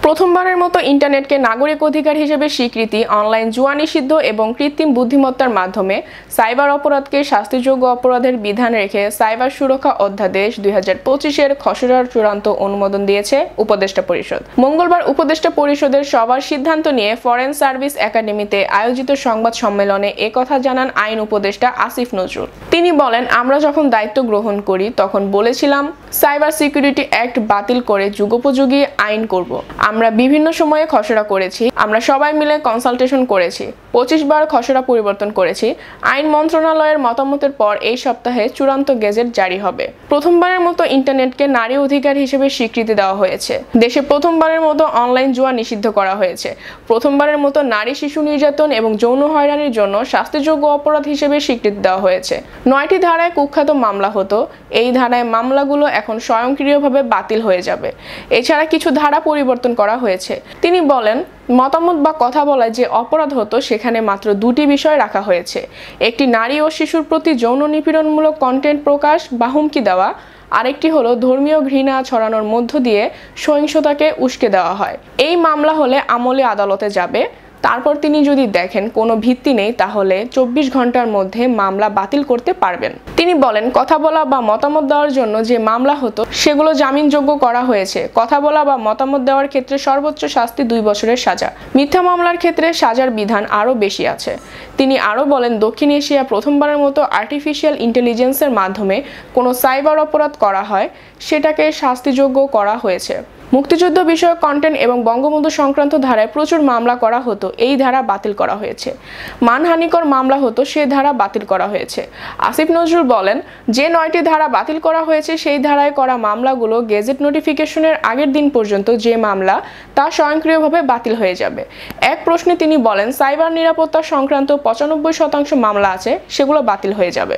প্রথমবারের মতো ইন্টারনেটকে নাগরিক অধিকার হিসেবে স্বীকৃতি, অনলাইন জুয়া নিষিদ্ধ এবং কৃত্রিম বুদ্ধিমত্তার মাধ্যমে সাইবার অপরাধকে শাস্তিযোগ্য অপরাধের বিধান রেখে সাইবার সুরক্ষা অধ্যাদেশ 2025-এর খসড়ার চূড়ান্ত অনুমোদন দিয়েছে উপদেষ্টা পরিষদ। মঙ্গলবার উপদেষ্টা পরিষদের সবার সিদ্ধান্ত নিয়ে ফরেন সার্ভিস একাডেমিতে আয়োজিত সংবাদ সম্মেলনে একথা জানান আইন উপদেষ্টা আসিফ নজরুল। তিনি বলেন, আমরা যখন দায়িত্ব গ্রহণ করি তখন বলেছিলাম সাইবার সিকিউরিটি অ্যাক্ট বাতিল করে যুগোপযোগী আইন করব। আমরা বিভিন্ন সময়ে খসড়া করেছি, আমরা সবাই মিলে কনসালটেশন করেছি, 25 বার খসড়া পরিবর্তন করেছি। আইন মন্ত্রণালয়ের মতামতের পর এই সপ্তাহে চূড়ান্ত গেজেট জারি হবে। প্রথমবারের মতো ইন্টারনেটকে নারী অধিকার হিসেবে স্বীকৃতি দেওয়া হয়েছে। দেশে প্রথমবারের মতো অনলাইন জুয়া নিষিদ্ধ করা হয়েছে। প্রথমবারের মতো নারী শিশু নির্যাতন এবং যৌন হয়রানির জন্য শাস্তিযোগ্য অপরাধ হিসেবে স্বীকৃতি দেওয়া হয়েছে। 9টি ধারায় কুখ্যাত মামলা হতো, এই ধারায় মামলাগুলো এখন স্বয়ংক্রিয়ভাবে বাতিল হয়ে যাবে। এছাড়া কিছু ধারা পরিবর্তন করা হয়েছে। তিনি বলেন, মতামত বা কথা বলায় যে অপরাধ হতো সেখানে মাত্র 2টি বিষয় রাখা হয়েছে। একটি, নারী ও শিশুর প্রতি যৌন নিপীড়নমূলক কন্টেন্ট প্রকাশ বা হুমকি দেওয়া। আরেকটি হলো ধর্মীয় ঘৃণা ছড়ানোর মধ্য দিয়ে সহিংসতাকে উস্কে দেওয়া হয়। এই মামলা হলে আমলি আদালতে যাবে। তারপর তিনি যদি দেখেন কোনো ভিত্তি নেই তাহলে 24 ঘন্টার মধ্যে মামলা বাতিল করতে পারবেন। তিনি বলেন, কথা বলা বা মতামত দেওয়ার জন্য যে মামলা হতো সেগুলো জামিনযোগ্য করা হয়েছে। কথা বলা বা মতামত দেওয়ার ক্ষেত্রে সর্বোচ্চ শাস্তি 2 বছরের সাজা। মিথ্যা মামলার ক্ষেত্রে সাজার বিধান আরও বেশি আছে। তিনি আরও বলেন, দক্ষিণ এশিয়া প্রথমবারের মতো আর্টিফিশিয়াল ইন্টেলিজেন্সের মাধ্যমে কোনো সাইবার অপরাধ করা হয় সেটাকে শাস্তিযোগ্য করা হয়েছে। মুক্তিযুদ্ধ বিষয়ক কন্টেন্ট এবং বঙ্গবন্ধু সংক্রান্ত ধারায় প্রচুর মামলা করা হতো, এই ধারা বাতিল করা হয়েছে। মানহানিকর মামলা হতো, সে ধারা বাতিল করা হয়েছে। আসিফ নজরুল বলেন, যে 9টি ধারা বাতিল করা হয়েছে সেই ধারায় করা মামলাগুলো গেজেট নোটিফিকেশনের আগের দিন পর্যন্ত যে মামলা তা স্বয়ংক্রিয়ভাবে বাতিল হয়ে যাবে। এক প্রশ্নে তিনি বলেন, সাইবার নিরাপত্তা সংক্রান্ত 95% মামলা আছে, সেগুলো বাতিল হয়ে যাবে।